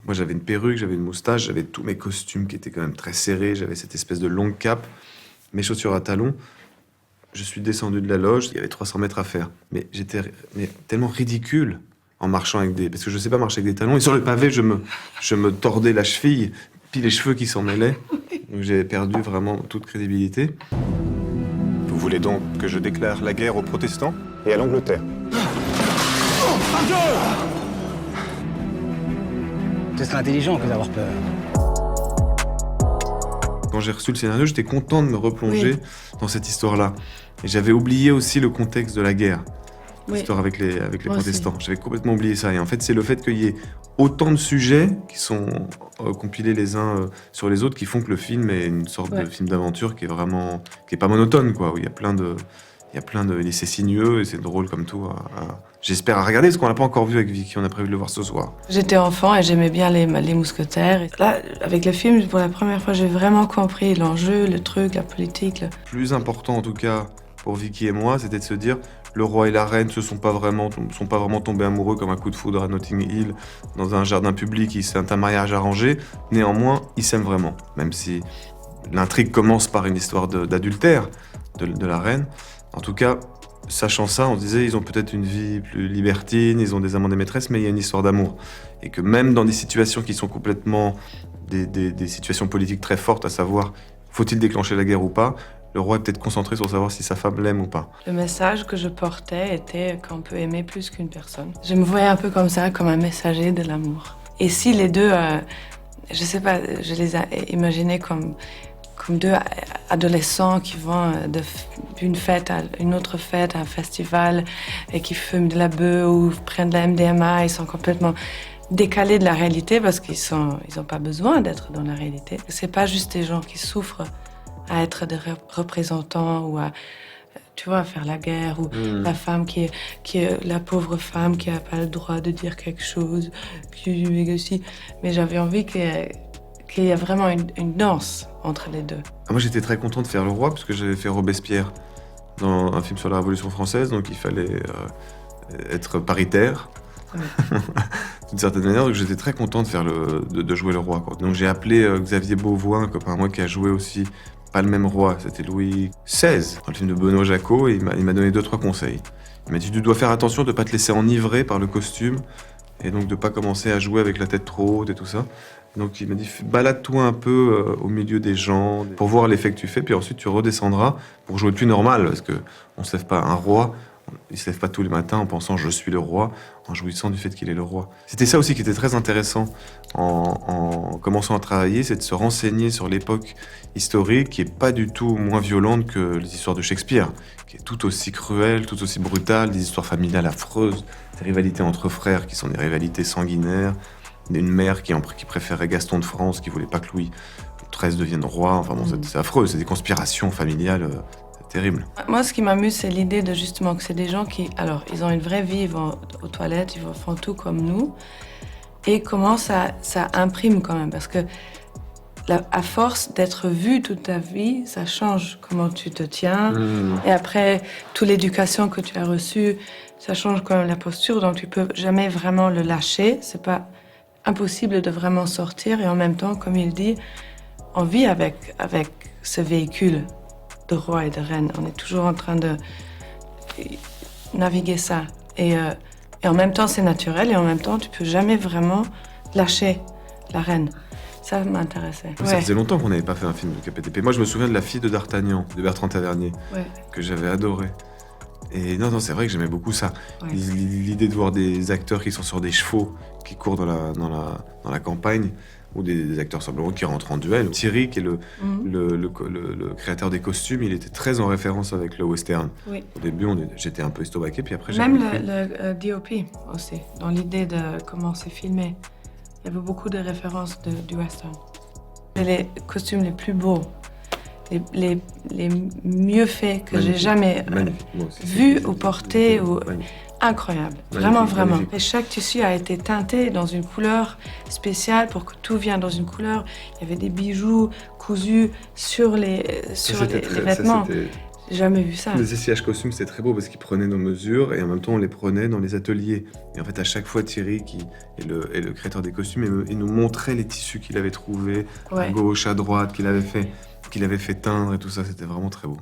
Moi, j'avais une perruque, j'avais une moustache, j'avais tous mes costumes qui étaient quand même très serrés, j'avais cette espèce de longue cape, mes chaussures à talons. Je suis descendu de la loge, il y avait 300 mètres à faire. Mais j'étais tellement ridicule en marchant avec des... Parce que je sais pas marcher avec des talons. Et sur le pavé, je me tordais la cheville, puis les cheveux qui s'en mêlaient. Donc j'ai perdu vraiment toute crédibilité. Vous voulez donc que je déclare la guerre aux protestants et à l'Angleterre? Ce serait intelligent que d'avoir peur. Quand j'ai reçu le scénario, j'étais content de me replonger dans cette histoire-là. Et j'avais oublié aussi le contexte de la guerre, l'histoire avec les protestants. J'avais complètement oublié ça. Et en fait, c'est le fait qu'il y ait autant de sujets qui sont compilés les uns sur les autres qui font que le film est une sorte de film d'aventure qui est pas monotone, quoi. Où il y a plein de, c'est sinueux et c'est drôle comme tout. J'espère à regarder, parce qu'on l'a pas encore vu avec Vicky, on a prévu de le voir ce soir. J'étais enfant et j'aimais bien les mousquetaires. Et là, avec le film, pour la première fois, j'ai vraiment compris l'enjeu, le truc, la politique. Plus important, en tout cas, pour Vicky et moi, c'était de se dire, le roi et la reine ne sont pas vraiment tombés amoureux comme un coup de foudre à Notting Hill, dans un jardin public, c'est un mariage arrangé. Néanmoins, ils s'aiment vraiment, même si l'intrigue commence par une histoire d'adultère de la reine. En tout cas, sachant ça, on se disait, ils ont peut-être une vie plus libertine, ils ont des amants, des maîtresses, mais il y a une histoire d'amour. Et que même dans des situations qui sont complètement des situations politiques très fortes, à savoir, faut-il déclencher la guerre ou pas, le roi est peut-être concentré sur savoir si sa femme l'aime ou pas. Le message que je portais était qu'on peut aimer plus qu'une personne. Je me voyais un peu comme ça, comme un messager de l'amour. Et si les deux, je sais pas, je les ai imaginés comme deux adolescents qui vont d'une fête à une autre fête, à un festival, et qui fument de la beuh ou prennent de la MDMA, ils sont complètement décalés de la réalité parce qu'ils ont pas besoin d'être dans la réalité. C'est pas juste des gens qui souffrent à être des représentants ou à, tu vois, à faire la guerre, ou la femme qui est la pauvre femme qui a pas le droit de dire quelque chose, qui aussi. Mais j'avais envie qu'il y a vraiment une danse entre les deux. Moi, j'étais très content de faire le roi parce que j'avais fait Robespierre dans un film sur la Révolution française, donc il fallait être paritaire d'une certaine manière. Donc j'étais très content de jouer le roi, quoi. Donc j'ai appelé Xavier Beauvois, un copain à moi qui a joué aussi pas le même roi, c'était Louis XVI dans le film de Benoît Jacot, et il m'a donné 2-3 conseils. Il m'a dit, tu dois faire attention de pas te laisser enivrer par le costume et donc de pas commencer à jouer avec la tête trop haute et tout ça. Donc il m'a dit, balade-toi un peu au milieu des gens pour voir l'effet que tu fais, puis ensuite tu redescendras pour jouer plus normal, parce que on se lève pas un roi, il se lève pas tous les matins en pensant je suis le roi, en jouissant du fait qu'il est le roi. C'était ça aussi qui était très intéressant en commençant à travailler, c'est de se renseigner sur l'époque historique qui est pas du tout moins violente que les histoires de Shakespeare, qui est tout aussi cruelle, tout aussi brutale, des histoires familiales affreuses, des rivalités entre frères qui sont des rivalités sanguinaires, une mère qui préférait Gaston de France, qui voulait pas que Louis XIII devienne roi. Enfin bon, c'est affreux, c'est des conspirations familiales terribles. Moi, ce qui m'amuse, c'est l'idée de justement que c'est des gens qui, alors, ils ont une vraie vie, ils vont aux toilettes, ils font tout comme nous. Et comment ça imprime quand même, parce que à force d'être vu toute ta vie, ça change comment tu te tiens. Et après, toute l'éducation que tu as reçue, ça change quand même la posture, donc tu peux jamais vraiment le lâcher. C'est pas impossible de vraiment sortir, et en même temps, comme il dit, on vit avec ce véhicule de roi et de reine. On est toujours en train de naviguer ça. Et en même temps, c'est naturel, et en même temps, tu peux jamais vraiment lâcher la reine. Ça m'intéressait. Ça faisait longtemps qu'on n'avait pas fait un film de KPTP. Moi, je me souviens de La fille de D'Artagnan, de Bertrand Tavernier, que j'avais adoré. Et non, c'est vrai que j'aimais beaucoup ça. Ouais. L'idée de voir des acteurs qui sont sur des chevaux, qui courent dans la campagne, ou des acteurs simplement qui rentrent en duel. Thierry, qui est le créateur des costumes, il était très en référence avec le western. Oui. Au début, j'étais un peu estomaqué, puis après j'ai Même le DOP aussi, dans l'idée de comment c'est filmé. Il y avait beaucoup de références du western. Les costumes les plus beaux, les mieux faits que j'ai jamais vus ou portés, ou incroyable, vraiment. Et chaque tissu a été teinté dans une couleur spéciale pour que tout vienne dans une couleur. Il y avait des bijoux cousus sur les vêtements. J'ai jamais vu ça. Les essayages costumes, c'était très beau parce qu'ils prenaient nos mesures et en même temps, on les prenait dans les ateliers. Et en fait, à chaque fois, Thierry, qui est le créateur des costumes, il nous montrait les tissus qu'il avait trouvés à Ouais. gauche, à droite, qu'il avait fait teindre et tout ça. C'était vraiment très beau.